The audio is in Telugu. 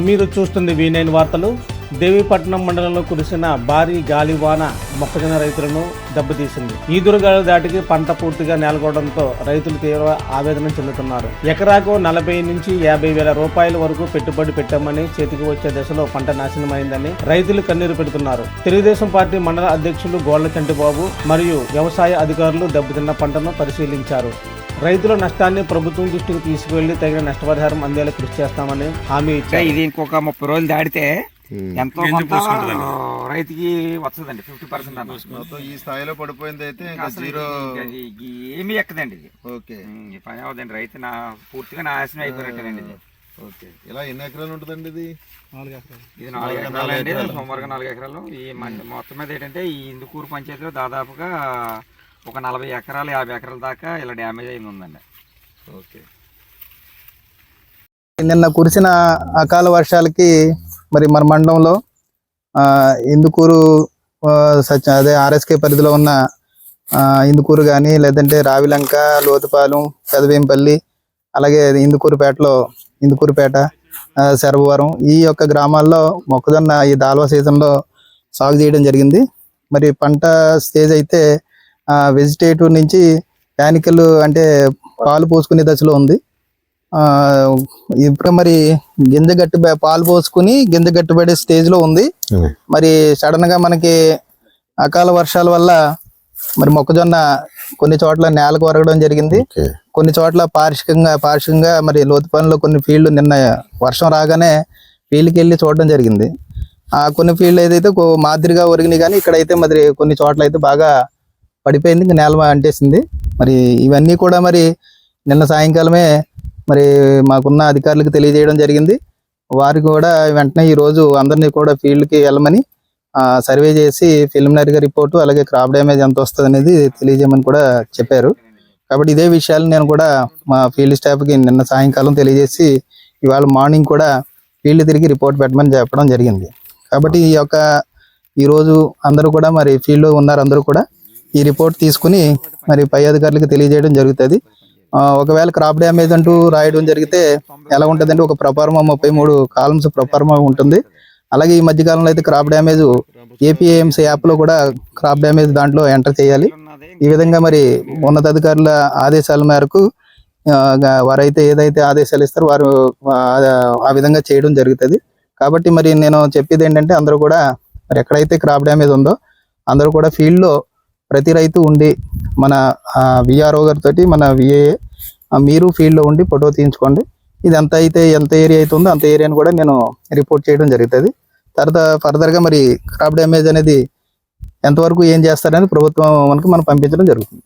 మీరు చూస్తుంది V9 వార్తలు. దేవీపట్నం మండలంలో కురిసిన భారీ గాలివాన మొక్కజొన్న రైతులను దెబ్బతీసింది. ఈదురుగాలు దాటికి పంట పూర్తిగా నేలకోవడంతో రైతులు తీవ్ర ఆవేదన చెందుతున్నారు. ఎకరాకు 40 నుంచి 50 వేల రూపాయల వరకు పెట్టుబడి పెట్టామని చేతికి వచ్చే దశలో పంట నాశనమైందని రైతులు కన్నీరు పెడుతున్నారు. తెలుగుదేశం పార్టీ మండల అధ్యక్షులు గోళ్ల చంటిబాబు మరియు వ్యవసాయ అధికారులు దెబ్బతిన్న పంటను పరిశీలించారు. రైతుల నష్టాన్ని ప్రభుత్వం దృష్టికి తీసుకువెళ్లి తగిన నష్టపరిహారం అందేలా కృషి చేస్తామని హామీ ఇచ్చారు. ఇది ఇంకొక 30 రోజులు దాడితే ఎంతో రైతుకి వస్తుందండి. 50% మొత్తం ఈ స్థాయిలో పడిపోయింది అయితే జీరో ఏమీ ఎక్కదండి. ఇది ఓకే, పని అవదండి. రైతు పూర్తిగా నాశనం అయిపోయినట్టేనండి ఇది. ఓకే, ఇలా ఎన్ని ఎకరాలు ఉంటుందండి ఇది? 4 ఎకరాలు అండి. సుమారుగా 4 ఎకరాలు. ఈ మొత్తం మీద ఏంటంటే ఈ ఇందుకూరు పంచాయతీలో దాదాపుగా ఒక 40 ఎకరాలు 50 ఎకరాల దాకా ఇలా డ్యామేజ్ అయింది ఉందండి. ఓకే, నిన్న కురిసిన అకాల వర్షాలకి మరి మన మండలంలో ఇందుకూరు అదే RSK పరిధిలో ఉన్న ఇందుకూరు కానీ లేదంటే రావిలంక, లోతుపాలెం, పెదవేంపల్లి, అలాగే ఇందుకూరుపేట, శరభవరం ఈ యొక్క గ్రామాల్లో మొక్కజొన్న ఈ దాల్వా సీజన్లో సాగు చేయడం జరిగింది. మరి పంట స్టేజ్ అయితే వెజిటేటివ్ నుంచి ప్యానికల్ అంటే పాలు పోసుకునే దశలో ఉంది. ఇప్పుడు మరి పాలు పోసుకుని గింజ గట్టుబడే స్టేజ్ లో ఉంది. మరి సడన్ గా మనకి అకాల వర్షాల వల్ల మరి మొక్కజొన్న కొన్ని చోట్ల నేలకు ఒరగడం జరిగింది. కొన్ని చోట్ల పార్షికంగా మరి లోతుపాలెంలో కొన్ని ఫీల్డ్ నిన్న వర్షం రాగానే ఫీల్డ్కి వెళ్ళి చూడడం జరిగింది. కొన్ని ఫీల్డ్ ఏదైతే మాదిరిగా ఒరిగినాయి, కానీ ఇక్కడైతే మరి కొన్ని చోట్ల అయితే బాగా పడిపోయింది, ఇంకా నేల అంటేసింది. మరి ఇవన్నీ కూడా మరి నిన్న సాయంకాలమే మరి మాకున్న అధికారులకు తెలియజేయడం జరిగింది. వారికి కూడా వెంటనే ఈరోజు అందరినీ కూడా ఫీల్డ్కి వెళ్ళమని సర్వే చేసి ప్రిలిమినరీగా రిపోర్టు అలాగే క్రాప్ డ్యామేజ్ ఎంత వస్తుంది అనేది తెలియజేయమని కూడా చెప్పారు. కాబట్టి ఇదే విషయాలు నేను కూడా మా ఫీల్డ్ స్టాఫ్కి నిన్న సాయంకాలం తెలియజేసి ఇవాళ మార్నింగ్ కూడా ఫీల్డ్ తిరిగి రిపోర్ట్ పెట్టమని చెప్పడం జరిగింది. కాబట్టి ఈరోజు అందరూ కూడా మరి ఫీల్డ్లో ఉన్నారు. అందరూ కూడా ఈ రిపోర్ట్ తీసుకుని మరి పై అధికారులకు తెలియజేయడం జరుగుతుంది. ఒకవేళ క్రాప్ డ్యామేజ్ అంటూ రాయడం జరిగితే ఎలా ఉంటుందంటే ఒక ప్రొఫార్మా 33 కాలమ్స్ ప్రొఫార్మా ఉంటుంది. అలాగే ఈ మధ్యకాలంలో అయితే క్రాప్ డ్యామేజ్ APAMC యాప్లో కూడా క్రాప్ డ్యామేజ్ దాంట్లో ఎంటర్ చేయాలి. ఈ విధంగా మరి ఉన్నతాధికారుల ఆదేశాల మేరకు వారైతే ఏదైతే ఆదేశాలు ఇస్తారో వారు ఆ విధంగా చేయడం జరుగుతుంది. కాబట్టి మరి నేను చెప్పేది ఏంటంటే అందరూ కూడా మరి ఎక్కడైతే క్రాప్ డ్యామేజ్ ఉందో అందరూ కూడా ఫీల్డ్లో ప్రతి రైతు ఉండి మన VRO గారితో మన VAA మీరు ఫీల్డ్లో ఉండి ఫోటో తీయించుకోండి. ఇది ఎంత ఏరియా అయితే ఉందో అంత ఏరియాని కూడా నేను రిపోర్ట్ చేయడం జరుగుతుంది. తర్వాత ఫర్దర్గా మరి క్రాప్ డ్యామేజ్ అనేది ఎంతవరకు ఏం చేస్తారనేది ప్రభుత్వం మనకు మనం పంపించడం జరుగుతుంది.